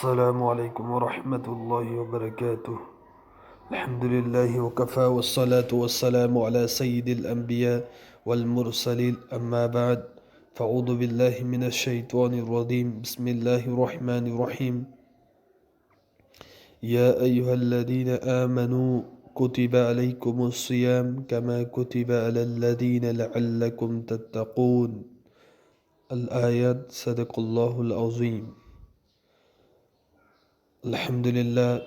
السلام عليكم ورحمة الله وبركاته. الحمد لله وكفى والصلاة والسلام على سيد الأنبياء والمرسلين، أما بعد، فأعوذ بالله من الشيطان الرجيم. بسم الله الرحمن الرحيم. يا أيها الذين آمنوا كتب عليكم الصيام كما كتب على الذين لعلكم تتقون. الآيات. صدق الله العظيم. الحمد لله.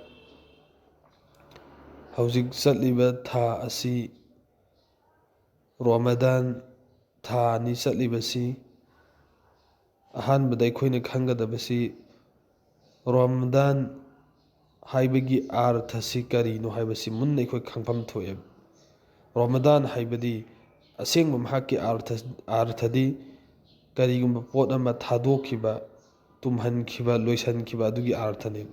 ꯍꯧꯖꯤꯛ ꯆꯠꯂꯤꯕ ꯊꯥ ꯑꯁꯤ ꯔꯃꯗꯥꯟ ꯊꯥꯅꯤ ꯆꯠꯂꯤꯕꯁꯤ ꯑꯍꯥꯟꯕꯗ ꯑꯩꯈꯣꯏꯅ ꯈꯪꯒꯗꯕꯁꯤ ꯔꯃꯗꯥꯟ ꯍꯥꯏꯕꯒꯤ ꯑꯥꯔꯊꯁꯤ ꯀꯔꯤꯅꯣ ꯍꯥꯏꯕꯁꯤ ꯃꯨꯟꯅ ꯑꯩꯈꯣꯏ ꯈꯪꯐꯝ ꯊꯣꯛꯑꯦ꯫ ꯔꯃꯗꯥꯟ ꯍꯥꯏꯕꯗꯤ ꯑꯁꯦꯡꯕ ꯃꯍꯥꯛꯀꯤ ꯑꯥꯔꯊꯗꯤ ꯀꯔꯤꯒꯨꯝꯕ ꯄꯣꯠ ꯑꯃ ꯊꯥꯗꯣꯛꯈꯤꯕ, ꯇꯨꯝꯍꯟꯈꯤꯕ, ꯂꯣꯏꯁꯤꯟꯈꯤꯕ ꯑꯗꯨꯒꯤ ꯑꯥꯔꯊꯅꯤ꯫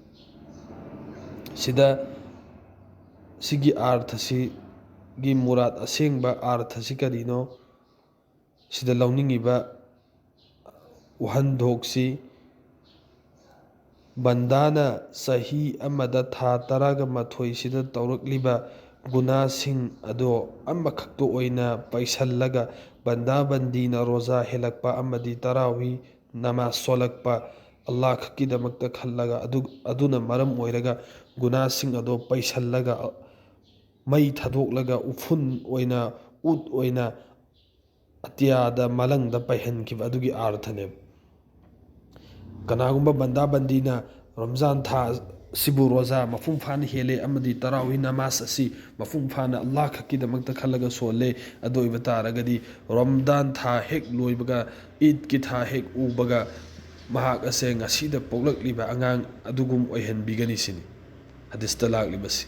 ꯁꯤꯒꯤ ꯑꯥꯔꯊꯁꯤꯒꯤ ꯃꯨꯔꯥꯠ ꯑꯁꯦꯡꯕ ꯑꯥꯔꯊꯁꯤ ꯀꯔꯤꯅꯣ? ꯁꯤꯗ ꯂꯧꯅꯤꯡꯉꯤꯕ ꯋꯥꯍꯟꯊꯣꯛꯁꯤ ꯕꯟꯗꯥꯅ ꯆꯍꯤ ꯑꯃꯗ ꯊꯥ 11ꯁꯤꯗ ꯇꯧꯔꯛꯂꯤꯕ ꯒꯨꯅꯥꯁꯤꯡ ꯑꯗꯣ ꯑꯃꯈꯛꯇ ꯑꯣꯏꯅ ꯄꯩꯁꯜꯂꯒ ꯕꯟꯗꯥꯕꯟꯗꯤꯅ ꯔꯣꯖꯥ ꯍꯦꯜꯂꯛꯄ ꯑꯃꯗꯤ ꯇꯔꯥꯋꯤ ꯅꯃꯥꯖ ꯁꯣꯜꯂꯛꯄ ꯑꯜꯂꯥꯍ ꯈꯛꯀꯤꯗꯃꯛꯇ ꯈꯜꯂꯒ ꯑꯗꯨꯅ ꯃꯔꯝ ꯑꯣꯏꯔꯒ ꯒꯨꯅꯥꯁꯤꯡ ꯑꯗꯣ ꯄꯩꯁꯜꯂꯒ ꯃꯩ ꯊꯥꯗꯣꯛꯂꯒ ꯎꯐꯨꯟ ꯑꯣꯏꯅ, ꯎꯠ ꯑꯣꯏꯅ ꯑꯇꯤꯌꯥꯗ ꯃꯂꯪꯗ ꯄꯩꯍꯟꯈꯤꯕ ꯑꯗꯨꯒꯤ ꯑꯥꯔꯊꯅꯦꯕ꯫ ꯀꯅꯥꯒꯨꯝꯕ ꯕꯟꯗꯥꯕꯟꯗꯤꯅ ꯔꯝꯖꯥꯟ ꯊꯥ ꯑꯁꯤꯕꯨ ꯔꯣꯖꯥ ꯃꯄꯨꯡ ꯐꯥꯅ ꯍꯦꯜꯂꯦ ꯑꯃꯗꯤ ꯇꯔꯥꯋꯤ ꯅꯃꯥꯖ ꯑꯁꯤ ꯃꯄꯨꯡ ꯐꯥꯅ ꯑꯜꯂꯥꯍ ꯈꯛꯀꯤꯗꯃꯛꯇ ꯈꯜꯂꯒ ꯁꯣꯜꯂꯦ, ꯑꯗꯨ ꯑꯣꯏꯕ ꯇꯥꯔꯒꯗꯤ ꯔꯃꯗꯥꯟ ꯊꯥ ꯍꯦꯛ ꯂꯣꯏꯕꯒ, ꯏꯗꯀꯤ ꯊꯥ ꯍꯦꯛ ꯎꯕꯒ ꯃꯍꯥꯛ ꯑꯁꯦ ꯉꯁꯤꯗ ꯄꯣꯛꯂꯛꯂꯤꯕ ꯑꯉꯥꯡ ꯑꯗꯨꯒꯨꯝ ꯑꯣꯏꯍꯟꯕꯤꯒꯅꯤ ꯁꯤꯅꯤ ꯍꯗꯤꯁꯇ ꯂꯥꯛꯂꯤꯕꯁꯤ꯫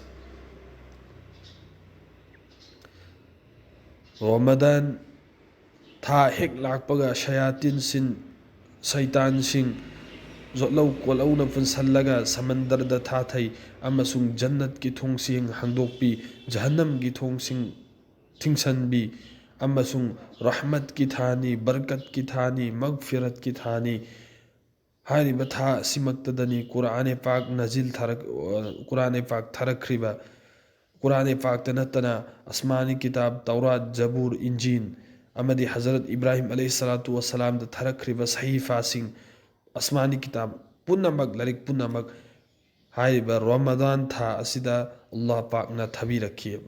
ꯔꯃꯗꯥꯟ ꯊꯥ ꯍꯦꯛ ꯂꯥꯛꯄꯒ ꯁꯌꯥꯇꯤꯟꯁꯤꯡ, ꯁꯩꯇꯥꯟꯁꯤꯡ ꯖꯣꯠꯂꯧ ꯀꯣꯠꯂꯧꯅ ꯄꯨꯟꯁꯜꯂꯒ ꯁꯃꯟꯗꯔꯗ ꯊꯥꯊꯩ ꯑꯃꯁꯨꯡ ꯖꯟꯅꯠꯀꯤ ꯊꯣꯡꯁꯤꯡ ꯍꯥꯡꯗꯣꯛꯄꯤ, ꯖꯍꯟꯅꯝꯒꯤ ꯊꯣꯡꯁꯤꯡ ꯊꯤꯡꯁꯟꯕꯤ ꯑꯃꯁꯨꯡ ꯔꯍꯃꯠꯀꯤ ꯊꯥꯅꯤ, ꯕꯔꯀꯠꯀꯤ ꯊꯥꯅꯤ, ꯃꯒꯐꯤꯔꯠꯀꯤ ꯊꯥꯅꯤ꯫ ꯍꯥꯏꯔꯤꯕ ꯊꯥ ꯑꯁꯤꯃꯛꯇꯗꯅꯤ ꯀꯨꯔꯥꯟ- ए ꯄꯥꯛ ꯊꯥꯔꯛꯈ꯭ꯔꯤꯕ꯫ ꯀꯨꯔꯥꯟ-ए ꯄꯥꯛꯇ ꯅꯠꯇꯅ ꯑꯁꯃꯥꯅꯤ ꯀꯤꯇꯥꯕ ꯇꯧꯔꯥꯠ, ꯖꯕꯨꯔ, ꯏꯟꯖꯤꯟ ꯑꯃꯗꯤ ꯍꯖꯔꯠ ꯏꯕ꯭ꯔꯥꯍꯤꯝ ꯑꯂꯩꯍꯤꯁꯁꯂꯥꯇꯨ ꯋꯥꯁꯁꯂꯥꯝꯗ ꯊꯥꯔꯛꯈ꯭ꯔꯤꯕ ꯁꯍꯤꯐꯥꯁꯤꯡ, ꯑꯁꯃꯥꯅꯤ ꯀꯤꯇꯥꯕ ꯄꯨꯝꯅꯃꯛ, ꯂꯥꯏꯔꯤꯛ ꯄꯨꯝꯅꯃꯛ ꯍꯥꯏꯔꯤꯕ ꯔꯃꯗꯥꯟ ꯊꯥ ꯑꯁꯤꯗ ꯑꯜꯂꯥꯍ ꯄꯥꯛꯅ ꯊꯥꯕꯤꯔꯛꯈꯤꯕ꯫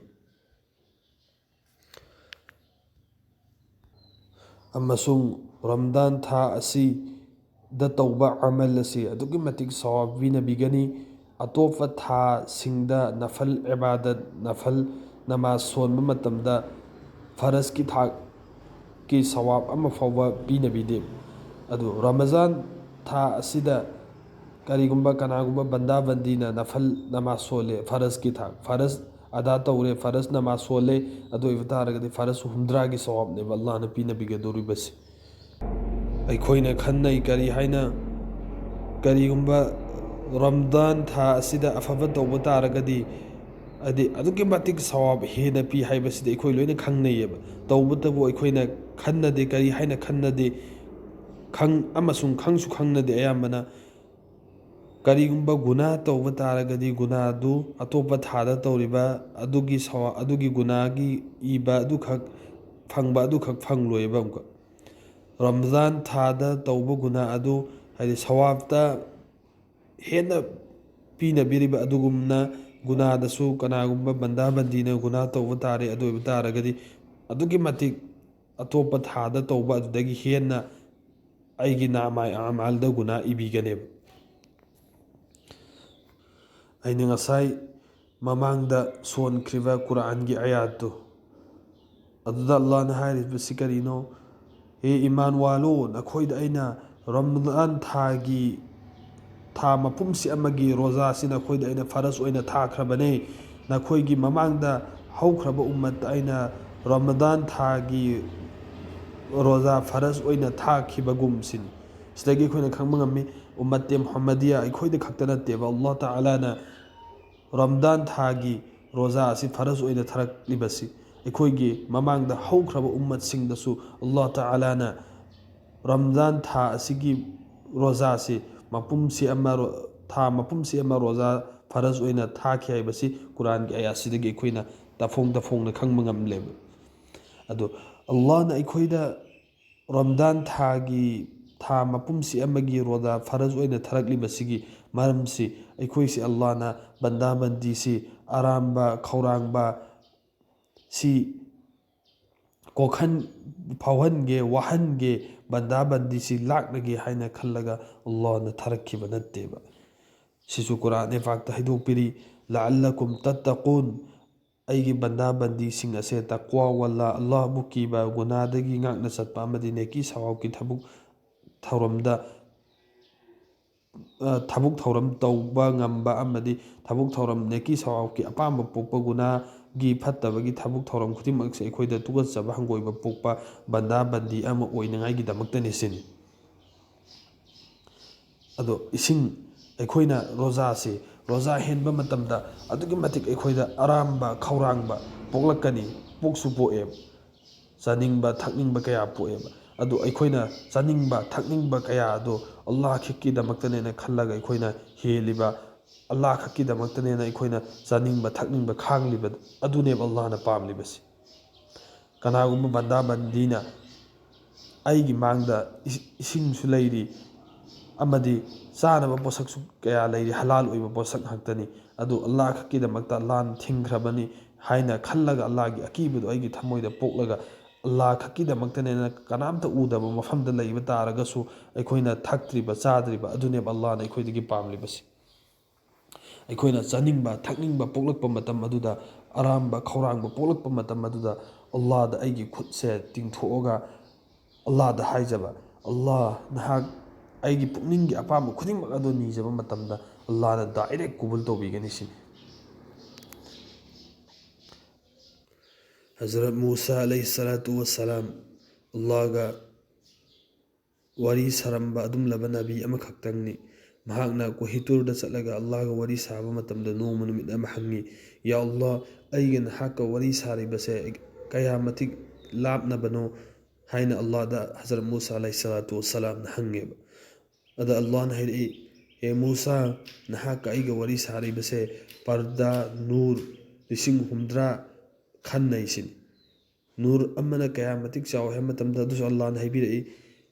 ꯑꯃꯁꯨꯡ ꯔꯃꯗꯥꯟ ꯊꯥ ꯑꯁꯤꯗ ꯇꯧꯕ ꯑꯃꯜ ꯑꯁꯤ ꯑꯗꯨꯛꯀꯤ ꯃꯇꯤꯛ ꯁꯋꯥꯕ ꯄꯤꯅꯕꯤꯒꯅꯤ꯫ ꯑꯇꯣꯞꯄ ꯊꯥꯁꯤꯡꯗ ꯅꯐꯜ ꯏꯕꯥꯗꯠ, ꯅꯐꯜ ꯅꯃꯥꯖ ꯁꯣꯟꯕ ꯃꯇꯝꯗ ꯐꯔꯖꯀꯤ ꯊꯥꯛꯀꯤ ꯁꯋꯥꯕ ꯑꯃ ꯐꯥꯎꯕ ꯄꯤꯅꯕꯤꯗꯦ꯫ ꯑꯗꯨ ꯔꯃꯖꯥꯟ ꯊꯥ ꯑꯁꯤꯗ ꯀꯅꯥꯒꯨꯝꯕ ꯕꯟꯗꯥꯕꯟꯗꯤꯅ ꯅꯐꯜ ꯅꯃꯥꯖ ꯁꯣꯜꯂꯦ, ꯐꯔꯖꯀꯤ ꯊꯥꯛ, ꯐꯔꯖ ꯑꯗꯥ ꯇꯧꯔꯦ, ꯐꯔꯖ ꯅꯃꯥꯖ ꯁꯣꯜꯂꯦ, ꯑꯗꯨ ꯑꯣꯏꯕ ꯇꯥꯔꯒꯗꯤ ꯐꯔꯖ 50ꯒꯤ ꯁꯋꯥꯕꯅꯦꯕ ꯑꯜꯂꯥꯍꯅ ꯄꯤꯅꯕꯤꯒꯗꯧꯔꯤꯕꯁꯤ꯫ ꯑꯩꯈꯣꯏꯅ ꯈꯟꯅꯩ ꯀꯔꯤꯒꯨꯝꯕ ꯔꯃꯗꯥꯟ ꯊꯥ ꯑꯁꯤꯗ ꯑꯐꯕ ꯇꯧꯕ ꯇꯥꯔꯒꯗꯤ ꯑꯗꯨꯛꯀꯤ ꯃꯇꯤꯛ ꯁꯋꯥꯕ ꯍꯦꯟꯅ ꯄꯤ ꯍꯥꯏꯕꯁꯤꯗꯤ ꯑꯩꯈꯣꯏ ꯂꯣꯏꯅ ꯈꯪꯅꯩꯌꯦꯕ꯫ ꯇꯧꯕꯇꯕꯨ ꯑꯩꯈꯣꯏꯅ ꯈꯟꯅꯗꯦ, ꯀꯔꯤ ꯍꯥꯏꯅ ꯈꯟꯅꯗꯦ ꯑꯃꯁꯨꯡ ꯈꯪꯁꯨ ꯈꯪꯅꯗꯦ ꯑꯌꯥꯝꯕꯅ ꯀꯔꯤꯒꯨꯝꯕ ꯒꯨꯅꯥ ꯇꯧꯕ ꯇꯥꯔꯒꯗꯤ ꯒꯨꯅꯥꯗꯨ ꯑꯇꯣꯞꯄ ꯊꯥꯗ ꯇꯧꯔꯤꯕ ꯑꯗꯨꯒꯤ ꯒꯨꯅꯥꯒꯤ ꯏꯕ ꯑꯗꯨꯈꯛ ꯐꯪꯕ ꯑꯗꯨꯈꯛ ꯐꯪꯂꯣꯏꯕ꯫ ꯑꯃꯨꯛꯀ ꯔꯃꯖꯥꯟ ꯊꯥꯗ ꯇꯧꯕ ꯒꯨꯅꯥ ꯑꯗꯨ ꯍꯥꯏꯗꯤ ꯁꯋꯥꯕꯇ ꯍꯦꯟꯅ ꯄꯤꯅꯕꯤꯔꯤꯕ ꯑꯗꯨꯒꯨꯝꯅ ꯒꯨꯅꯥꯗꯁꯨ ꯀꯅꯥꯒꯨꯝꯕ ꯕꯟꯗꯥꯕꯟꯗꯤꯅ ꯒꯨꯅꯥ ꯇꯧꯕ ꯇꯥꯔꯦ, ꯑꯗꯨ ꯑꯣꯏꯕ ꯇꯥꯔꯒꯗꯤ ꯑꯗꯨꯛꯀꯤ ꯃꯇꯤꯛ ꯑꯇꯣꯞꯄ ꯊꯥꯗ ꯇꯧꯕ ꯑꯗꯨꯗꯒꯤ ꯍꯦꯟꯅ ꯑꯩꯒꯤ ꯅꯥꯃꯥꯏ ꯑꯃꯥꯜꯗ ꯒꯨꯅꯥ ꯏꯕꯤꯒꯅꯦꯕ꯫ ꯑꯩꯅ ꯉꯁꯥꯏ ꯃꯃꯥꯡꯗ ꯁꯣꯟꯈ꯭ꯔꯤꯕ ꯀꯨꯔꯥꯟꯒꯤ ꯑꯌꯥꯠꯇꯨ ꯑꯗꯨꯗ ꯑꯜꯂꯥꯍꯅ ꯍꯥꯏꯔꯤꯕꯁꯤ ꯀꯔꯤꯅꯣ? ꯍꯦ ꯏꯃꯥꯟ ꯋꯥꯂꯣ, ꯅꯈꯣꯏꯗ ꯑꯩꯅ ꯔꯃꯗꯥꯟ ꯊꯥ ꯃꯄꯨꯝꯁꯤ ꯑꯃꯒꯤ ꯔꯣꯖꯥꯁꯤ ꯅꯈꯣꯏꯗ ꯑꯩꯅ ꯐꯔꯖ ꯑꯣꯏꯅ ꯊꯥꯈ꯭ꯔꯕꯅꯦ꯫ ꯅꯈꯣꯏꯒꯤ ꯃꯃꯥꯡꯗ ꯍꯧꯈ꯭ꯔꯕ ꯎꯝꯃꯠꯇ ꯑꯩꯅ ꯔꯃꯗꯥꯟ ꯊꯥꯒꯤ ꯔꯣꯖꯥ ꯐꯔꯖ ꯑꯣꯏꯅ ꯊꯥꯈꯤꯕꯒꯨꯝꯁꯤꯅꯤ꯫ ꯁꯤꯗꯒꯤ ꯑꯩꯈꯣꯏꯅ ꯈꯪꯕ ꯉꯝꯃꯤ ꯎꯝꯃꯠꯇꯦ ꯃꯨꯍꯝꯃꯗꯤꯌꯥ ꯑꯩꯈꯣꯏꯗ ꯈꯛꯇ ꯅꯠꯇꯦꯕ ꯑꯜꯂꯥꯍ ꯇꯥꯂꯥꯅ ꯔꯃꯗꯥꯟ ꯊꯥꯒꯤ ꯔꯣꯖꯥ ꯑꯁꯤ ꯐꯔꯖ ꯑꯣꯏꯅ ꯊꯥꯔꯛꯂꯤꯕꯁꯤ ꯑꯩꯈꯣꯏꯒꯤ ꯃꯃꯥꯡꯗ ꯍꯧꯈ꯭ꯔꯕ ꯎꯝꯃꯠꯁꯤꯡꯗꯁꯨ ꯑꯜꯂꯥꯍ ꯇꯥꯂꯥꯅ ꯔꯃꯗꯥꯟ ꯊꯥ ꯑꯁꯤꯒꯤ ꯔꯣꯖꯥꯁꯤ ꯃꯄꯨꯝꯁꯤ ꯑꯃ ꯊꯥ ꯃꯄꯨꯝꯁꯤ ꯑꯃ ꯔꯣꯖꯥ ꯐꯔꯖ ꯑꯣꯏꯅ ꯊꯥꯈꯤ ꯍꯥꯏꯕꯁꯤ ꯀꯨꯔꯥꯟꯒꯤ ꯑꯌꯥꯠꯁꯤꯗꯒꯤ ꯑꯩꯈꯣꯏꯅ ꯇꯐꯣꯡꯅ ꯈꯪꯕ ꯉꯝꯂꯦꯕ꯫ ꯑꯗꯣ ꯑꯜꯂꯥꯍꯅ ꯑꯩꯈꯣꯏꯗ ꯔꯝꯗꯥꯟ ꯊꯥꯒꯤ ꯊꯥ ꯃꯄꯨꯝꯁꯤ ꯑꯃꯒꯤ ꯔꯣꯖꯥ ꯐꯔꯖ ꯑꯣꯏꯅ ꯊꯔꯛꯂꯤꯕꯁꯤꯒꯤ ꯃꯔꯝꯁꯤ ꯑꯩꯈꯣꯏꯁꯤ ꯑꯜꯂꯥꯍꯅ ꯕꯟꯗꯥ ꯕꯟꯗꯤꯁꯤ ꯑꯔꯥꯝꯕ ꯈꯧꯔꯥꯡꯕ ꯁꯤ ꯐꯥꯎꯍꯟꯒꯦ ꯋꯥꯍꯟꯒꯦ ꯕꯟꯗꯥ ꯕꯟꯗꯤꯁꯤ ꯂꯥꯛꯅꯒꯦ ꯍꯥꯏꯅ ꯈꯜꯂꯒ ꯑꯜꯂꯥꯍꯅ ꯊꯥꯔꯛꯈꯤꯕ ꯅꯠꯇꯦꯕ꯫ ꯁꯤꯁꯨ ꯀꯨꯔꯥꯟ ꯄꯥꯛꯇ ꯍꯥꯏꯗꯣꯛꯄꯤꯔꯤ ꯂꯑꯜꯂꯀꯨꯝ ꯇꯠꯇꯀꯨꯟ, ꯑꯩꯒꯤ ꯕꯟꯗꯥ ꯕꯟꯗꯤꯁꯤꯡ ꯑꯁꯦ ꯇꯛꯋꯥ ꯋꯜꯂꯥ ꯑꯜꯂꯥꯍꯕꯨ ꯀꯤꯕ, ꯒꯨꯅꯥꯗꯒꯤ ꯉꯥꯛꯅ ꯆꯠꯄ ꯑꯃꯗꯤ ꯅꯦꯀꯤ ꯁꯋꯥꯕꯀꯤ ꯊꯕꯛ ꯊꯧꯔꯝ ꯇꯧꯕ ꯉꯝꯕ ꯑꯃꯗꯤ ꯊꯕꯛ ꯊꯧꯔꯝ ꯅꯦꯀꯤ ꯁꯋꯥꯕꯀꯤ ꯑꯄꯥꯝꯕ ꯄꯣꯛꯄ, ꯒꯨꯅꯥꯒꯤ ꯐꯠꯇꯕꯒꯤ ꯊꯕꯛ ꯊꯧꯔꯝ ꯈꯨꯗꯤꯡꯃꯛꯁꯦ ꯑꯩꯈꯣꯏꯗ ꯇꯨꯀꯠꯆꯕ ꯍꯪꯒꯣꯏꯕ ꯄꯣꯛꯄ ꯕꯟꯗꯥ ꯕꯟꯗꯤ ꯑꯃ ꯑꯣꯏꯅꯉꯥꯏꯒꯤꯗꯃꯛꯇꯅꯤ ꯁꯤꯅꯤ꯫ ꯑꯗꯣ ꯑꯩꯈꯣꯏꯅ ꯔꯣꯖꯥ ꯍꯦꯟꯕ ꯃꯇꯝꯗ ꯑꯗꯨꯛꯀꯤ ꯃꯇꯤꯛ ꯑꯩꯈꯣꯏꯗ ꯑꯔꯥꯝꯕ ꯈꯧꯔꯥꯡꯕ ꯄꯣꯛꯂꯛꯀꯅꯤ, ꯄꯣꯛꯁꯨ ꯄꯣꯛꯑꯦꯕ, ꯆꯥꯅꯤꯡꯕ ꯊꯛꯅꯤꯡꯕ ꯀꯌꯥ ꯄꯣꯛꯑꯦꯕ꯫ ꯑꯗꯨ ꯑꯩꯈꯣꯏꯅ ꯆꯥꯅꯤꯡꯕ ꯊꯛꯅꯤꯡꯕ ꯀꯌꯥ ꯑꯗꯣ ꯑꯜꯂꯥꯍ ꯈꯛꯀꯤꯗꯃꯛꯇꯅꯦꯅ ꯈꯜꯂꯒ ꯑꯩꯈꯣꯏꯅ ꯍꯦꯜꯂꯤꯕ, ꯑꯜꯂꯥꯍ ꯈꯛꯀꯤꯗꯃꯛꯇꯅꯦꯅ ꯑꯩꯈꯣꯏꯅ ꯆꯥꯅꯤꯡꯕ ꯊꯛꯅꯤꯡꯕ ꯈꯥꯡꯂꯤꯕ, ꯑꯗꯨꯅꯦꯕ ꯑꯜꯂꯥꯍꯅ ꯄꯥꯝꯂꯤꯕꯁꯤ꯫ ꯀꯅꯥꯒꯨꯝꯕ ꯕꯟꯗꯥ ꯕꯟꯗꯤꯅ ꯑꯩꯒꯤ ꯃꯥꯡꯗ ꯏꯁꯤꯡꯁꯨ ꯂꯩꯔꯤ ꯑꯃꯗꯤ ꯆꯥꯅꯕ ꯄꯣꯠꯁꯛꯁꯨ ꯀꯌꯥ ꯂꯩꯔꯤ, ꯍꯂꯥꯜ ꯑꯣꯏꯕ ꯄꯣꯠꯁꯛ ꯉꯥꯛꯇꯅꯤ, ꯑꯗꯨ ꯑꯜꯂꯥꯍ ꯈꯛꯀꯤꯗꯃꯛꯇ ꯑꯜꯂꯥꯍꯅ ꯊꯤꯡꯈ꯭ꯔꯕꯅꯤ ꯍꯥꯏꯅ ꯈꯜꯂꯒ ꯑꯜꯂꯥꯍꯒꯤ ꯑꯀꯤꯕꯗꯣ ꯑꯩꯒꯤ ꯊꯃꯣꯏꯗ ꯄꯣꯛꯂꯒ ꯑꯜꯂꯥꯍ ꯈꯛꯀꯤꯗꯃꯛꯇꯅꯦꯅ ꯀꯅꯥꯝꯇ ꯎꯗꯕ ꯃꯐꯝꯗ ꯂꯩꯕ ꯇꯥꯔꯒꯁꯨ ꯑꯩꯈꯣꯏꯅ ꯊꯛꯇ꯭ꯔꯤꯕ ꯆꯥꯗ꯭ꯔꯤꯕ, ꯑꯗꯨꯅꯦꯕ ꯑꯜꯂꯥꯍꯅ ꯑꯩꯈꯣꯏꯗꯒꯤ ꯄꯥꯝꯂꯤꯕꯁꯤ꯫ ꯑꯩꯈꯣꯏꯅ ꯆꯥꯅꯤꯡꯕ ꯊꯛꯅꯤꯡꯕ ꯄꯣꯛꯂꯛꯄ ꯃꯇꯝ ꯑꯗꯨꯗ, ꯑꯔꯥꯝꯕ ꯈꯧꯔꯥꯡꯕ ꯄꯣꯛꯂꯛꯄ ꯃꯇꯝ ꯑꯗꯨꯗ ꯑꯜꯂꯥꯍꯗ ꯑꯩꯒꯤ ꯈꯨꯠꯁꯦ ꯇꯤꯡꯊꯣꯛꯑꯒ ꯑꯜꯂꯥꯍꯗ ꯍꯥꯏꯖꯕ, ꯑꯜꯂꯥꯍ ꯅꯍꯥꯛ ꯑꯩꯒꯤ ꯄꯨꯛꯅꯤꯡꯒꯤ ꯑꯄꯥꯝꯕ ꯈꯨꯗꯤꯡꯃꯛ ꯑꯗꯨ ꯅꯤꯖꯕ ꯃꯇꯝꯗ ꯑꯜꯂꯥꯍꯅ ꯗꯥꯏꯔꯦꯛ ꯀꯕꯨꯜ ꯇꯧꯕꯤꯒꯅꯤ ꯁꯤꯅꯤ꯫ ꯍꯖꯔꯠ ꯃꯨꯁꯥ ꯑꯂꯩꯍꯤꯁꯁꯂꯥꯇꯨ ꯋꯁꯁꯂꯥꯝ ꯑꯜꯂꯥꯍꯒ ꯋꯥꯔꯤ ꯁꯥꯔꯝꯕ ꯑꯗꯨꯝꯂꯕ ꯅꯕꯤ ꯑꯃꯈꯛꯇꯪꯅꯤ꯫ ꯃꯍꯥꯛꯅ ꯀꯣꯍꯤꯇꯨꯔꯗ ꯆꯠꯂꯒ ꯑꯜꯂꯥꯍꯒ ꯋꯥꯔꯤ ꯁꯥꯕ ꯃꯇꯝꯗ ꯅꯣꯡꯃ ꯅꯨꯃꯤꯠ ꯑꯃ ꯍꯪꯉꯤ, ꯌꯥ ꯑꯜꯂꯥꯍ, ꯑꯩꯒ ꯅꯍꯥꯛꯀ ꯋꯥꯔꯤ ꯁꯥꯔꯤꯕꯁꯦ ꯀꯌꯥ ꯃꯇꯤꯛ ꯂꯥꯞꯅꯕꯅꯣ ꯍꯥꯏꯅ ꯑꯜꯂꯥꯍꯗ ꯍꯖꯔꯠ ꯃꯨꯁꯥ ꯑꯂꯩꯍꯤꯁꯁꯂꯥꯇꯨ ꯋꯁꯁꯂꯥꯝꯅ ꯍꯪꯉꯦꯕ꯫ ꯑꯗ ꯑꯜꯂꯥꯍꯅ ꯍꯥꯏꯔꯛꯏ, ꯑꯦ ꯃꯨꯁꯥ, ꯅꯍꯥꯛꯀ ꯑꯩꯒ ꯋꯥꯔꯤ ꯁꯥꯔꯤꯕꯁꯦ ꯄꯔꯗꯥ ꯅꯨꯔ 60,000 ꯈꯟꯅꯩ ꯁꯤꯅꯤ꯫ ꯅꯨꯔ ꯑꯃꯅ ꯀꯌꯥ ꯃꯇꯤꯛ ꯆꯥꯎꯏ ꯍꯥꯏꯕ ꯃꯇꯝꯗ ꯑꯗꯨꯁꯨ ꯑꯜꯂꯥꯍꯅ ꯍꯥꯏꯕꯤꯔꯛꯏ,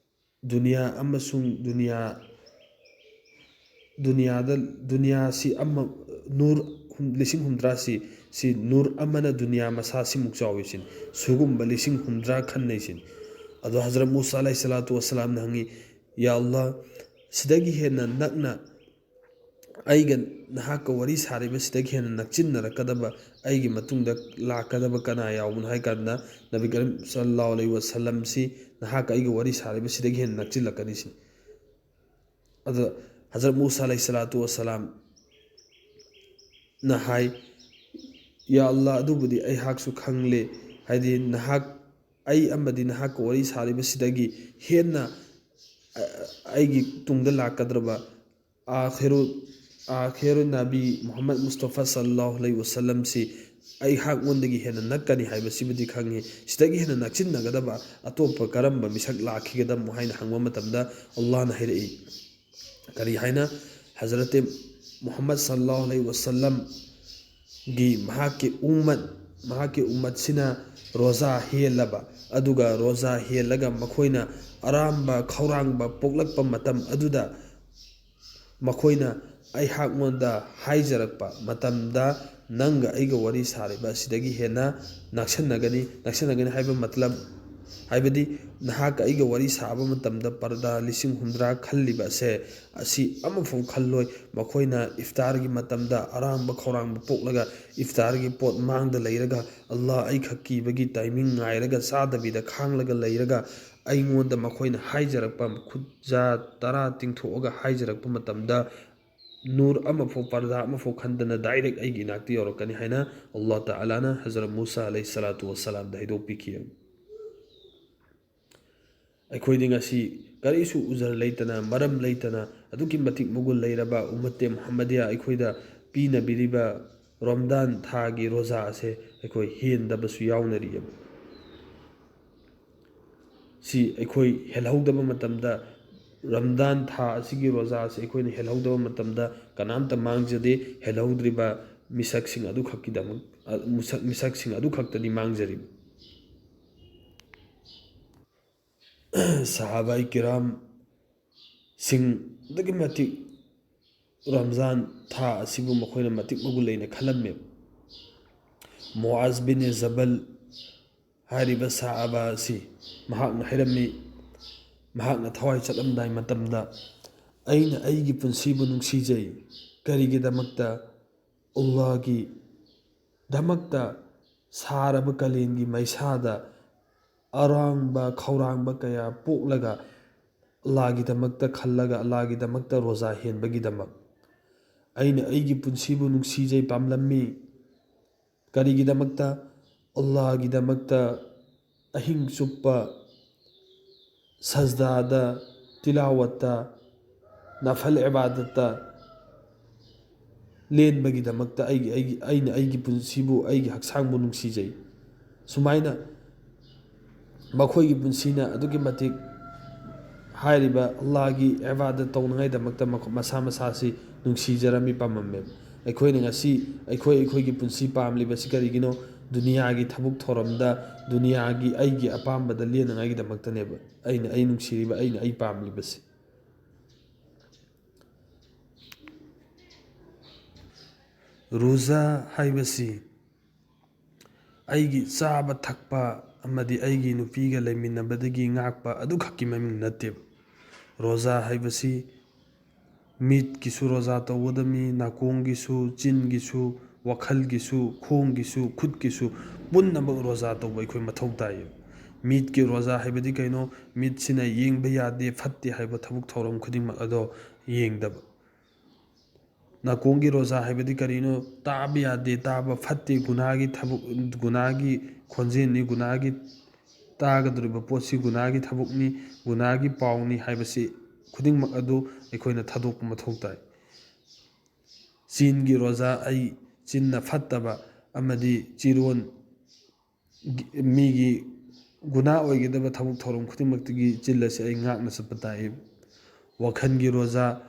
ꯗꯨꯅꯤꯌꯥ ꯑꯃꯁꯨꯡ ꯗꯨꯅꯤꯌꯥꯁꯤ ꯅꯨꯔ 60,000 ꯁꯤ ꯅꯨꯔ ꯑꯃꯅ ꯗꯨꯅꯤꯌꯥ ꯃꯁꯥꯁꯤꯃꯨꯛ ꯆꯥꯎꯏ ꯁꯤꯅꯤ꯫ ꯁꯨꯒꯨꯝꯕ 60,000 ꯈꯟꯅꯩ ꯁꯤꯅꯤ꯫ ꯑꯗꯣ ꯍꯖꯔꯠ ꯃꯨꯁꯥ ꯑꯂꯩꯍꯤꯁꯁꯂꯥꯇꯨ ꯋꯁꯁꯂꯥꯝꯅ ꯍꯪꯉꯤ, ꯌꯥ ꯑꯜꯂꯥꯍ, ꯁꯤꯗꯒꯤ ꯍꯦꯟꯅ ꯅꯛꯅ ꯑꯩꯒ ꯅꯍꯥꯛꯀ ꯋꯥꯔꯤ ꯁꯥꯔꯤꯕꯁꯤꯗꯒꯤ ꯍꯦꯟꯅ ꯅꯛꯆꯤꯟꯅꯔꯛꯀꯗꯕ ꯑꯩꯒꯤ ꯃꯇꯨꯡꯗ ꯂꯥꯛꯀꯗꯕ ꯀꯅꯥ ꯌꯥꯎꯕꯅꯣ ꯍꯥꯏ ꯀꯥꯟꯗ ꯅꯕꯤ ꯀꯔꯤꯝ ꯁꯜꯂꯜꯂꯥꯍꯨ ꯑꯂꯩꯍꯤ ꯋꯁꯜꯂꯝꯁꯤ ꯅꯍꯥꯛꯀ ꯑꯩꯒ ꯋꯥꯔꯤ ꯁꯥꯔꯤꯕꯁꯤꯗꯒꯤ ꯍꯦꯟꯅ ꯅꯛꯆꯤꯜꯂꯛꯀꯅꯤ ꯁꯤꯅꯤ꯫ ꯑꯗꯣ ꯍꯖꯔꯠ ꯃꯨꯁꯥ ꯑꯂꯩꯍꯤꯁꯁꯂꯥꯇꯨ ꯋꯁꯁꯂꯥꯝꯅ ꯍꯥꯏ, ꯌꯥ ꯑꯜꯂꯥꯍ, ꯑꯗꯨꯕꯨꯗꯤ ꯑꯩꯍꯥꯛꯁꯨ ꯈꯪꯂꯦ, ꯍꯥꯏꯗꯤ ꯑꯩ ꯑꯃꯗꯤ ꯅꯍꯥꯛꯀ ꯋꯥꯔꯤ ꯁꯥꯔꯤꯕꯁꯤꯗꯒꯤ ꯍꯦꯟꯅ ꯑꯩꯒꯤ ꯇꯨꯡꯗ ꯂꯥꯛꯀꯗꯧꯔꯕ ꯑꯥꯈꯤꯔꯨ ꯅꯕꯤ ꯃꯨꯍꯝꯃꯗ ꯃꯨꯁꯇꯐꯥ ꯁꯜꯂꯜꯂꯥꯍꯨ ꯑꯂꯩꯍꯤ ꯋꯁꯜꯂꯝꯁꯤ ꯑꯩꯍꯥꯛꯉꯣꯟꯗꯒꯤ ꯍꯦꯟꯅ ꯅꯛꯀꯅꯤ ꯍꯥꯏꯕꯁꯤꯕꯨꯗꯤ ꯈꯪꯉꯤ, ꯁꯤꯗꯒꯤ ꯍꯦꯟꯅ ꯅꯛꯆꯤꯟꯅꯒꯗꯕ ꯑꯇꯣꯞꯄ ꯀꯔꯝꯕ ꯃꯤꯁꯛ ꯂꯥꯛꯈꯤꯒꯗꯕꯅꯣ ꯍꯥꯏꯅ ꯍꯪꯕ ꯃꯇꯝꯗ ꯑꯜꯂꯥꯍꯅ ꯍꯥꯏꯔꯛꯏ, ꯀꯔꯤ ꯍꯥꯏꯅ? ꯍꯖꯔꯠ ꯃꯨꯍꯝꯃꯗ ꯁꯜꯂꯜꯂꯥꯍꯨ ꯑꯂꯩꯍꯤ ꯋꯁꯜꯂꯝꯒꯤ ꯃꯍꯥꯛꯀꯤ ꯎꯝꯃꯠꯁꯤꯅ ꯔꯣꯖꯥ ꯍꯦꯜꯂꯕ, ꯑꯗꯨꯒ ꯔꯣꯖꯥ ꯍꯦꯜꯂꯒ ꯃꯈꯣꯏꯅ ꯑꯔꯥꯝꯕ ꯈꯧꯔꯥꯡꯕ ꯄꯣꯛꯂꯛꯄ ꯃꯇꯝ ꯑꯗꯨꯗ ꯃꯈꯣꯏꯅ ꯑꯩꯍꯥꯛꯉꯣꯟꯗ ꯍꯥꯏꯖꯔꯛꯄ ꯃꯇꯝꯗ ꯅꯪꯒ ꯑꯩꯒ ꯋꯥꯔꯤ ꯁꯥꯔꯤꯕ ꯑꯁꯤꯗꯒꯤ ꯍꯦꯟꯅ ꯅꯛꯁꯟꯅꯒꯅꯤ ꯍꯥꯏꯕꯗꯤ ꯅꯍꯥꯛꯀ ꯑꯩꯒ ꯋꯥꯔꯤ ꯁꯥꯕ ꯃꯇꯝꯗ ꯄꯔꯗꯥ 60,000 ꯈꯜꯂꯤꯕ ꯑꯁꯤ ꯑꯃꯐꯥꯎ ꯈꯜꯂꯣꯏ꯫ ꯃꯈꯣꯏꯅ ꯏꯐꯇꯥꯔꯒꯤ ꯃꯇꯝꯗ ꯑꯔꯥꯝꯕ ꯈꯧꯔꯥꯡꯕ ꯄꯣꯛꯂꯒ ꯏꯐꯇꯥꯔꯒꯤ ꯄꯣꯠ ꯃꯥꯡꯗ ꯂꯩꯔꯒ ꯑꯜꯂꯥꯍ ꯑꯩꯈꯛ ꯀꯤꯕꯒꯤ ꯇꯥꯏꯃꯤꯡ ꯉꯥꯏꯔꯒ ꯆꯥꯗꯕꯤꯗ ꯈꯥꯡꯂꯒ ꯂꯩꯔꯒ ꯑꯩꯉꯣꯟꯗ ꯃꯈꯣꯏꯅ ꯍꯥꯏꯖꯔꯛꯄ ꯈꯨꯠꯖꯥ 10 ꯇꯤꯡꯊꯣꯛꯑꯒ ꯍꯥꯏꯖꯔꯛꯄꯃꯇꯝꯗ ꯅꯨꯔ ꯑꯃꯐꯥꯎ ꯄꯔꯗꯥ ꯑꯃꯐꯥꯎ ꯈꯟꯗꯅ ꯗꯥꯏꯔꯦꯛ ꯑꯩꯒꯤ ꯏꯅꯥꯛꯇ ꯌꯧꯔꯛꯀꯅꯤ ꯍꯥꯏꯅ ꯑꯜꯂꯥꯍ ꯇꯥꯂꯥꯅ ꯍꯖꯔꯠ ꯃꯨꯁꯥ ꯑꯂꯩꯍꯤꯁꯁꯂꯥꯇꯨ ꯋꯁꯁꯂꯥꯝꯗ ꯍꯥꯏꯗꯣꯛꯄꯤꯈꯤ꯫ ꯑꯩꯈꯣꯏꯗꯤ ꯉꯁꯤ ꯀꯔꯤꯁꯨ ꯎꯖꯔ ꯂꯩꯇꯅ ꯃꯔꯝ ꯂꯩꯇꯅ ꯑꯗꯨꯛꯀꯤ ꯃꯇꯤꯛ ꯃꯒꯨꯟ ꯂꯩꯔꯕ ꯎꯝꯃꯠꯇꯦ ꯃꯨꯍꯝꯃꯗꯤꯌꯥ ꯑꯩꯈꯣꯏꯗ ꯄꯤꯅꯕꯤꯔꯤꯕ ꯔꯃꯗꯥꯟ ꯊꯥꯒꯤ ꯔꯣꯖꯥ ꯑꯁꯦ ꯑꯩꯈꯣꯏ ꯍꯦꯟꯗꯕꯁꯨ ꯌꯥꯎꯅꯔꯤꯑꯕ꯫ ꯁꯤ ꯑꯩꯈꯣꯏ ꯍꯦꯜꯍꯧꯗꯕ ꯃꯇꯝꯗ ꯔꯝꯗꯥꯟ ꯊꯥ ꯑꯁꯤꯒꯤ ꯔꯣꯖꯥ ꯑꯁꯤ ꯑꯩꯈꯣꯏꯅ ꯍꯦꯜꯍꯧꯗꯕ ꯃꯇꯝꯗ ꯀꯅꯥꯝꯇ ꯃꯥꯡꯖꯗꯦ, ꯍꯦꯜꯍꯧꯗ꯭ꯔꯤꯕ ꯃꯤꯁꯛꯁꯤꯡ ꯑꯗꯨꯈꯛꯀꯤꯗꯃꯛ ꯃꯤꯁꯛꯁꯤꯡ ꯑꯗꯨꯈꯛꯇꯅꯤ ꯃꯥꯡꯖꯔꯤꯕ꯫ ꯁꯍꯥꯕꯥꯏ ꯀꯤꯔꯥꯝ ꯁꯤꯡ ꯑꯗꯨꯛꯀꯤ ꯃꯇꯤꯛ ꯔꯝꯖꯥꯟ ꯊꯥ ꯑꯁꯤꯕꯨ ꯃꯈꯣꯏꯅ ꯃꯇꯤꯛ ꯃꯒꯨꯟ ꯂꯩꯅ ꯈꯜꯂꯝꯃꯦꯕ꯫ ꯃꯨꯑꯥꯖ ꯕꯤꯟ ꯖꯕꯜ ꯍꯥꯏꯔꯤꯕ ꯁꯍꯥꯕꯥ ꯑꯁꯤ ꯃꯍꯥꯛꯅ ꯍꯥꯏꯔꯝꯃꯤ, ꯃꯍꯥꯛꯅ ꯊꯋꯥꯏ ꯆꯠꯂꯝꯗꯥꯏ ꯃꯇꯝꯗ ꯑꯩꯅ ꯑꯩꯒꯤ ꯄꯨꯟꯁꯤꯕꯨ ꯅꯨꯡꯁꯤꯖꯩ, ꯀꯔꯤꯒꯤꯗꯃꯛꯇ? ꯑꯜꯂꯥꯍꯒꯤ ꯗꯃꯛꯇ ꯁꯥꯔꯕ ꯀꯥꯂꯦꯟꯒꯤ ꯃꯩꯁꯥꯗ ꯑꯔꯥꯡꯕ ꯈꯧꯔꯥꯡꯕ ꯀꯌꯥ ꯄꯣꯛꯂꯒ ꯑꯜꯂꯥꯍꯒꯤꯗꯃꯛꯇ ꯈꯜꯂꯒ ꯑꯜꯂꯥꯍꯒꯤꯗꯃꯛꯇ ꯔꯣꯖꯥ ꯍꯦꯟꯕꯒꯤꯗꯃꯛ ꯑꯩꯅ ꯑꯩꯒꯤ ꯄꯨꯟꯁꯤꯕꯨ ꯅꯨꯡꯁꯤꯖꯩ, ꯄꯥꯝꯂꯝꯃꯤ꯫ ꯀꯔꯤꯒꯤꯗꯃꯛꯇ? ꯑꯜꯂꯥꯍꯒꯤꯗꯃꯛꯇ ꯑꯍꯤꯡ ꯆꯨꯞꯄ ꯁꯖꯗꯥꯗ, ꯇꯤꯂꯥꯋꯠꯇ, ꯅꯐꯜ ꯏꯕꯥꯗꯠꯇ ꯂꯦꯟꯕꯒꯤꯗꯃꯛꯇ ꯑꯩꯅ ꯑꯩꯒꯤ ꯄꯨꯟꯁꯤꯕꯨ, ꯑꯩꯒꯤ ꯍꯛꯆꯥꯡꯕꯨ ꯅꯨꯡꯁꯤꯖꯩ꯫ ꯁꯨꯃꯥꯏꯅ ꯃꯈꯣꯏꯒꯤ ꯄꯨꯟꯁꯤꯅ ꯑꯗꯨꯛꯀꯤ ꯃꯇꯤꯛ ꯍꯥꯏꯔꯤꯕ ꯑꯜꯂꯥꯍꯒꯤ ꯏꯕꯥꯗꯠ ꯇꯧꯅꯉꯥꯏꯗꯃꯛꯇ ꯃꯁꯥ ꯃꯁꯥꯁꯤ ꯅꯨꯡꯁꯤꯖꯔꯝꯃꯤ, ꯄꯥꯝꯃꯝꯃꯦꯕ꯫ ꯑꯩꯈꯣꯏꯅ ꯉꯁꯤ ꯑꯩꯈꯣꯏꯒꯤ ꯄꯨꯟꯁꯤ ꯄꯥꯝꯂꯤꯕꯁꯤ ꯀꯔꯤꯒꯤꯅꯣ? ꯗꯨꯅꯤꯌꯥꯒꯤ ꯊꯕꯛ ꯊꯧꯔꯝꯗ, ꯗꯨꯅꯤꯌꯥꯒꯤ ꯑꯩꯒꯤ ꯑꯄꯥꯝꯕꯗ ꯂꯦꯟꯅꯉꯥꯏꯒꯤꯗꯃꯛꯇꯅꯦꯕ ꯑꯩ ꯅꯨꯡꯁꯤꯔꯤꯕ, ꯑꯩ ꯄꯥꯝꯂꯤꯕꯁꯤ꯫ ꯔꯣꯖꯥ ꯍꯥꯏꯕꯁꯤ ꯑꯩꯒꯤ ꯆꯥꯕ ꯊꯛꯄ ꯑꯃꯗꯤ ꯑꯩꯒꯤ ꯅꯨꯄꯤꯒ ꯂꯩꯃꯤꯟꯅꯕꯗꯒꯤ ꯉꯥꯛꯄ ꯑꯗꯨꯈꯛꯀꯤ ꯃꯃꯤꯡ ꯅꯠꯇꯦꯕ꯫ ꯔꯣꯖꯥ ꯍꯥꯏꯕꯁꯤ ꯃꯤꯠꯀꯤꯁꯨ ꯔꯣꯖꯥ ꯇꯧꯒꯗꯕꯅꯤ, ꯅꯥꯀꯣꯡꯒꯤꯁꯨ, ꯆꯤꯟꯒꯤꯁꯨ, ꯋꯥꯈꯜꯒꯤꯁꯨ, ꯈꯣꯡꯒꯤꯁꯨ, ꯈꯨꯠꯀꯤꯁꯨ ꯄꯨꯝꯅꯃꯛ ꯔꯣꯖꯥ ꯇꯧꯕ ꯑꯩꯈꯣꯏ ꯃꯊꯧ ꯇꯥꯏꯌꯦꯕ꯫ ꯃꯤꯠꯀꯤ ꯔꯣꯖꯥ ꯍꯥꯏꯕꯗꯤ ꯀꯩꯅꯣ? ꯃꯤꯠꯁꯤꯅ ꯌꯦꯡꯕ ꯌꯥꯗꯦ, ꯐꯠꯇꯦ ꯍꯥꯏꯕ ꯊꯕꯛ ꯊꯧꯔꯝ ꯈꯨꯗꯤꯡꯃꯛ ꯑꯗꯣ ꯌꯦꯡꯗꯕ꯫ ꯅꯥꯀꯣꯡꯒꯤ ꯔꯣꯖꯥ ꯍꯥꯏꯕꯗꯤ ꯀꯔꯤꯅꯣ? ꯇꯥꯕ ꯌꯥꯗꯦ, ꯇꯥꯕ ꯐꯠꯇꯦ, ꯒꯨꯅꯥꯒꯤ ꯊꯕꯛ, ꯒꯨꯅꯥꯒꯤ ꯈꯣꯟꯖꯦꯜꯅꯤ, ꯒꯨꯅꯥꯒꯤ ꯇꯥꯒꯗꯧꯔꯤꯕ ꯄꯣꯠꯁꯤ ꯒꯨꯅꯥꯒꯤ ꯊꯕꯛꯅꯤ, ꯒꯨꯅꯥꯒꯤ ꯄꯥꯎꯅꯤ ꯍꯥꯏꯕꯁꯤ ꯈꯨꯗꯤꯡꯃꯛ ꯑꯗꯨ ꯑꯩꯈꯣꯏꯅ ꯊꯥꯗꯣꯛꯄ ꯃꯊꯧ ꯇꯥꯏ꯫ ꯆꯤꯟꯒꯤ ꯔꯣꯖꯥ, ꯑꯩ ꯆꯤꯟꯅ ꯐꯠꯇꯕ ꯑꯃꯗꯤ ꯆꯤꯔꯣꯟ ꯃꯤꯒꯤ ꯒꯨꯅꯥ ꯑꯣꯏꯒꯗꯕ ꯊꯕꯛ ꯊꯧꯔꯝ ꯈꯨꯗꯤꯡꯃꯛꯇꯒꯤ ꯆꯤꯟ ꯑꯁꯤ ꯑꯩ ꯉꯥꯛꯅ ꯆꯠꯄ ꯇꯥꯏ꯫ ꯋꯥꯈꯜꯒꯤ ꯔꯣꯖꯥ,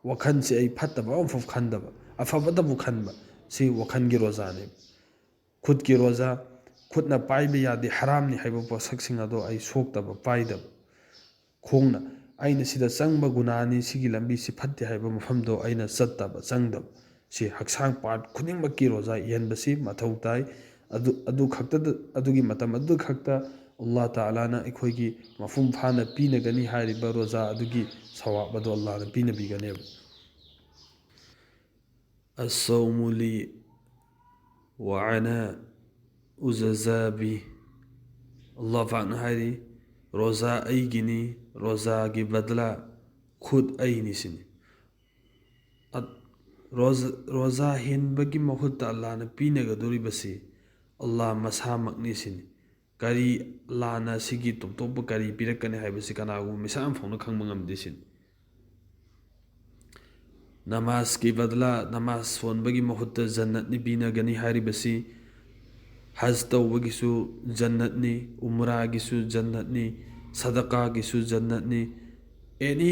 ꯋꯥꯈꯜꯁꯤ ꯑꯩ ꯐꯠꯇꯕ ꯑꯃꯐꯥꯎ ꯈꯟꯗꯕ, ꯑꯐꯕꯇꯕꯨ ꯈꯟꯕ, ꯁꯤ ꯋꯥꯈꯜꯒꯤ ꯔꯣꯖꯥꯅꯤ꯫ ꯈꯨꯠꯀꯤ ꯔꯣꯖꯥ, ꯈꯨꯠꯅ ꯄꯥꯏꯕ ꯌꯥꯗꯦ, ꯍꯔꯥꯝꯅꯤ ꯍꯥꯏꯕ ꯄꯣꯠꯁꯛꯁꯤꯡ ꯑꯗꯣ ꯑꯩ ꯁꯣꯛꯇꯕ, ꯄꯥꯏꯗꯕ꯫ ꯈꯣꯡꯅ ꯑꯩꯅ ꯁꯤꯗ ꯆꯪꯕ ꯒꯨꯅꯥꯅꯤ, ꯁꯤꯒꯤ ꯂꯝꯕꯤꯁꯤ ꯐꯠꯇꯦ ꯍꯥꯏꯕ ꯃꯐꯝꯗꯣ ꯑꯩꯅ ꯆꯠꯇꯕ, ꯆꯪꯗꯕ, ꯁꯤ ꯍꯛꯆꯥꯡ ꯄꯥꯔꯠ ꯈꯨꯗꯤꯡꯃꯛꯀꯤ ꯔꯣꯖꯥ ꯏꯍꯟꯕꯁꯤ ꯃꯊꯧ ꯇꯥꯏ꯫ ꯑꯗꯨꯒꯤ ꯃꯇꯝ ꯑꯗꯨ ꯈꯛꯇ ꯑꯜꯂꯥꯍ ꯇꯥꯂꯥꯅ ꯑꯩꯈꯣꯏꯒꯤ ꯃꯄꯨꯡ ꯐꯥꯅ ꯄꯤꯅꯒꯅꯤ ꯍꯥꯏꯔꯤꯕ ꯔꯣꯖꯥ ꯑꯗꯨꯒꯤ ꯁꯋꯥꯕ ꯑꯗꯣ ꯑꯜꯂꯥꯍꯅ ꯄꯤꯅꯕꯤꯒꯅꯦꯕ꯫ ꯑꯁ-ꯁꯧꯃꯨ ꯂꯤ ꯋꯥ ꯑꯅꯥ ꯎꯖꯖꯥ ꯕꯤ꯫ ꯑꯜꯂꯥꯍ ꯄꯥꯛꯅ ꯍꯥꯏꯔꯤ, ꯔꯣꯖꯥ ꯑꯩꯒꯤꯅꯤ, ꯔꯣꯖꯥꯒꯤ ꯕꯗꯂꯥ ꯈꯨꯠ ꯑꯩꯅꯤ ꯁꯤꯅꯤ꯫ ꯔꯣꯖꯥ ꯍꯦꯟꯕꯒꯤ ꯃꯍꯨꯠꯇ ꯑꯜꯂꯥꯍꯅ ꯄꯤꯅꯒꯗꯧꯔꯤꯕꯁꯤ ꯑꯜꯂꯥꯍ ꯃꯁꯥꯃꯛꯅꯤ ꯁꯤꯅꯤ꯫ ꯀꯔꯤ ꯑꯜꯂꯥꯍꯅ ꯁꯤꯒꯤ ꯇꯣꯞ ꯇꯣꯞꯄ ꯀꯔꯤ ꯄꯤꯔꯛꯀꯅꯤ ꯍꯥꯏꯕꯁꯤ ꯀꯅꯥꯒꯨꯝꯕ ꯃꯤꯁꯛ ꯑꯃꯐꯥꯎꯅ ꯈꯪꯕ ꯉꯝꯗꯦ ꯁꯤꯅꯤ꯫ ꯅꯃꯥꯖꯀꯤ ꯕꯗꯂꯥ, ꯅꯃꯥꯖ ꯁꯣꯟꯕꯒꯤ ꯃꯍꯨꯠꯇ ꯖꯟꯅꯠꯅꯤ ꯄꯤꯅꯒꯅꯤ ꯍꯥꯏꯔꯤꯕꯁꯤ ꯍꯖ ꯇꯧꯕꯒꯤꯁꯨ ꯖꯟꯅꯠꯅꯤ, ꯎꯝꯔꯥꯒꯤꯁꯨ ꯖꯟꯅꯠꯅꯤ, ꯁꯗꯀꯥꯒꯤꯁꯨ ꯖꯟꯅꯠꯅꯤ, ꯑꯦꯅꯤ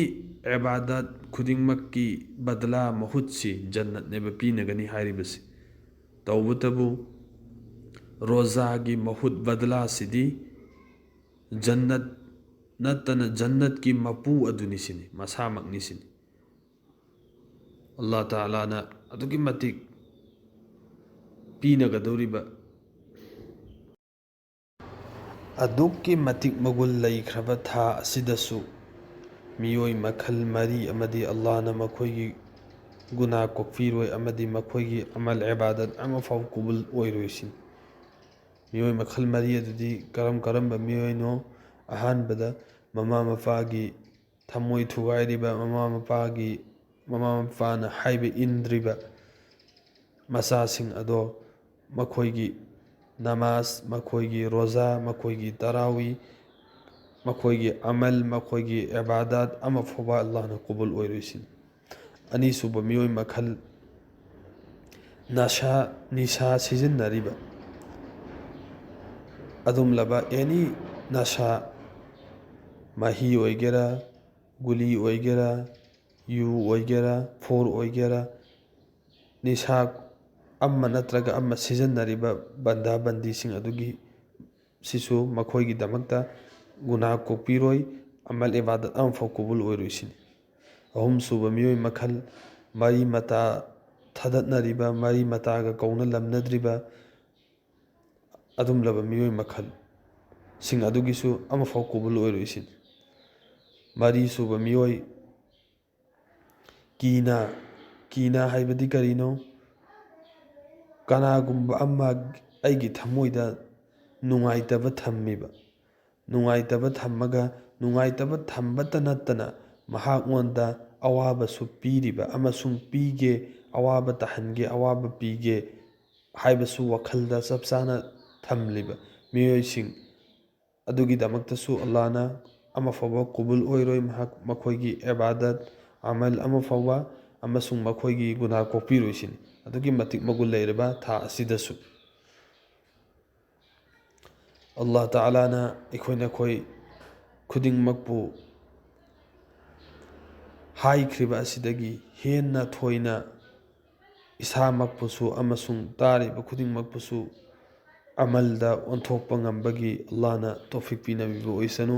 ꯏꯕꯥꯗꯠ ꯈꯨꯗꯤꯡꯃꯛꯀꯤ ꯕꯗꯂꯥ ꯃꯍꯨꯠꯁꯤ ꯖꯟꯅꯠꯅꯦꯕ ꯄꯤꯅꯒꯅꯤ ꯍꯥꯏꯔꯤꯕꯁꯤ꯫ ꯇꯧꯕꯇꯕꯨ ꯔꯣꯖꯥꯒꯤ ꯃꯍꯨꯠ ꯕꯗꯂꯥꯁꯤꯗꯤ ꯖꯟꯅꯠ ꯅꯠꯇꯅ ꯖꯟꯅꯠꯀꯤ ꯃꯄꯨ ꯑꯗꯨꯅꯤ ꯁꯤꯅꯤ, ꯃꯁꯥꯃꯛꯅꯤ ꯁꯤꯅꯤ꯫ ꯑꯜꯂꯥꯍ ꯇꯥꯂꯥꯅ ꯑꯗꯨꯛꯀꯤ ꯃꯇꯤꯛ ꯄꯤꯅꯒꯗꯧꯔꯤꯕ, ꯑꯗꯨꯛꯀꯤ ꯃꯇꯤꯛ ꯃꯒꯨꯟ ꯂꯩꯈ꯭ꯔꯕ ꯊꯥ ꯑꯁꯤꯗꯁꯨ ꯃꯤꯑꯣꯏ ꯃꯈꯜ ꯃꯔꯤ ꯑꯃꯗꯤ ꯑꯜꯂꯥꯍꯅ ꯃꯈꯣꯏꯒꯤ ꯒꯨꯅꯥ ꯀꯣꯛꯄꯤꯔꯣꯏ ꯑꯃꯗꯤ ꯃꯈꯣꯏꯒꯤ ꯑꯃꯜ ꯏꯕꯥꯗꯠ ꯑꯃꯐꯥꯎ ꯀꯕꯨꯜ ꯑꯣꯏꯔꯣꯏ ꯁꯤꯅꯤ꯫ ꯃꯤꯑꯣꯏ ꯃꯈꯜ ꯃꯔꯤ ꯑꯗꯨꯗꯤ ꯀꯔꯝꯕ ꯃꯤꯑꯣꯏꯅꯣ? ꯑꯍꯥꯟꯕꯗ ꯃꯃꯥ ꯃꯄꯥꯒꯤ ꯊꯃꯣꯏ ꯊꯨꯒꯥꯏꯔꯤꯕ, ꯃꯃꯥ ꯃꯄꯥꯅ ꯍꯥꯏꯕ ꯏꯟꯗ꯭ꯔꯤꯕ ꯃꯆꯥꯁꯤꯡ ꯑꯗꯣ ꯃꯈꯣꯏꯒꯤ ꯅꯃꯥꯖ, ꯃꯈꯣꯏꯒꯤ ꯔꯣꯖꯥ, ꯃꯈꯣꯏꯒꯤ ꯇꯔꯥꯋꯤ, ꯃꯈꯣꯏꯒꯤ ꯑꯃꯜ, ꯃꯈꯣꯏꯒꯤ ꯏꯕꯥꯗꯠ ꯑꯃꯐꯥꯎꯕ ꯑꯜꯂꯥꯍꯅ ꯀꯕꯨꯜ ꯑꯣꯏꯔꯣꯏ ꯁꯤꯅꯤ꯫ ꯑꯅꯤꯁꯨꯕ ꯃꯤꯑꯣꯏ ꯃꯈꯜ, ꯅꯤꯁꯥ ꯁꯤꯖꯤꯟꯅꯔꯤꯕ, ꯑꯗꯨꯝꯂꯕ ꯑꯦꯅꯤ ꯅꯁꯥ, ꯃꯍꯤ ꯑꯣꯏꯒꯦꯔꯥ, ꯒꯨꯂꯤ ꯑꯣꯏꯒꯦꯔꯥ, ꯌꯨ ꯑꯣꯏꯒꯦꯔꯥ, ꯐꯣꯔ ꯑꯣꯏꯒꯦꯔꯥ, ꯅꯤꯁꯥ ꯑꯃ ꯅꯠꯇ꯭ꯔꯒ ꯑꯃ ꯁꯤꯖꯤꯟꯅꯔꯤꯕ ꯕꯟꯗꯥ ꯕꯟꯗꯤꯁꯤꯡ ꯑꯗꯨꯒꯤ ꯁꯤꯁꯨ ꯃꯈꯣꯏꯒꯤꯗꯃꯛꯇ ꯒꯨꯅꯥꯍ ꯀꯣꯛꯄꯤꯔꯣꯏ, ꯑꯃꯜ ꯏꯕꯥꯗꯠ ꯑꯃꯐꯥꯎ ꯀꯕꯨꯜ ꯑꯣꯏꯔꯣꯏ ꯁꯤꯅꯤ꯫ ꯑꯍꯨꯝꯁꯨꯕ ꯃꯤꯑꯣꯏ ꯃꯈꯜ, ꯃꯔꯤ ꯃꯇꯥ ꯊꯥꯗꯠꯅꯔꯤꯕ, ꯃꯔꯤ ꯃꯇꯥꯒ ꯀꯧꯅ ꯂꯝꯅꯗ꯭ꯔꯤꯕ ꯑꯗꯨꯝꯂꯕ ꯃꯤꯑꯣꯏ ꯃꯈꯜ ꯁꯤꯡ ꯑꯗꯨꯒꯤꯁꯨ ꯑꯃꯐꯥꯎ ꯀꯕꯨꯜ ꯑꯣꯏꯔꯣꯏ ꯁꯤꯅꯤ꯫ ꯃꯔꯤꯁꯨꯕ ꯃꯤꯑꯣꯏ, ꯀꯤꯅ ꯍꯥꯏꯕꯗꯤ ꯀꯔꯤꯅꯣ? ꯀꯅꯥꯒꯨꯝꯕ ꯑꯃ ꯑꯩꯒꯤ ꯊꯃꯣꯏꯗ ꯅꯨꯡꯉꯥꯏꯇꯕ ꯊꯝꯃꯤꯕ, ꯅꯨꯡꯉꯥꯏꯇꯕ ꯊꯝꯃꯒ ꯅꯨꯡꯉꯥꯏꯇꯕ ꯊꯝꯕꯇ ꯅꯠꯇꯅ ꯃꯍꯥꯛꯉꯣꯟꯗ ꯑꯋꯥꯕꯁꯨ ꯄꯤꯔꯤꯕ ꯑꯃꯁꯨꯡ ꯄꯤꯒꯦ, ꯑꯋꯥꯕ ꯇꯥꯍꯟꯒꯦ, ꯑꯋꯥꯕ ꯄꯤꯒꯦ ꯍꯥꯏꯕꯁꯨ ꯋꯥꯈꯜꯗ ꯆꯞ ꯆꯥꯅ ꯊꯝꯂꯤꯕ ꯃꯤꯑꯣꯏꯁꯤꯡ ꯑꯗꯨꯒꯤꯗꯃꯛꯇꯁꯨ ꯑꯜꯂꯥꯍꯅ ꯑꯃꯐꯥꯎꯕ ꯀꯕꯨꯜ ꯑꯣꯏꯔꯣꯏ ꯃꯈꯣꯏꯒꯤ ꯏꯕꯥꯗꯠ, ꯑꯃꯜ ꯑꯃ ꯐꯥꯎꯕ, ꯑꯃꯁꯨꯡ ꯃꯈꯣꯏꯒꯤ ꯒꯨꯅꯥꯍ ꯀꯣꯛꯄꯤꯔꯣꯏ ꯁꯤꯅꯤ꯫ ꯑꯗꯨꯛꯀꯤ ꯃꯇꯤꯛ ꯃꯒꯨꯟ ꯂꯩꯔꯕ ꯊꯥ ꯑꯁꯤꯗꯁꯨ ꯑꯜꯂꯥꯍ ꯇꯥꯂꯥꯅ ꯑꯩꯈꯣꯏ ꯈꯨꯗꯤꯡꯃꯛꯄꯨ ꯍꯥꯏꯈ꯭ꯔꯤꯕ ꯑꯁꯤꯗꯒꯤ ꯍꯦꯟꯅ ꯊꯣꯏꯅ ꯏꯁꯥꯃꯛꯄꯨꯁꯨ ꯑꯃꯁꯨꯡ ꯇꯥꯔꯤꯕ ꯈꯨꯗꯤꯡꯃꯛꯄꯨꯁꯨ ꯑꯃꯜꯗ ꯑꯣꯟꯊꯣꯛꯄ ꯉꯝꯕꯒꯤ ꯑꯜꯂꯥꯍꯅ ꯇꯧꯐꯤꯛ ꯄꯤꯅꯕꯤꯕ ꯑꯣꯏꯁꯅꯨ꯫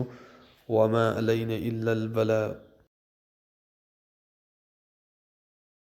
ꯋꯥꯃꯥ ꯑꯂꯩꯅ ꯏꯜꯂꯜ ꯕꯂꯥ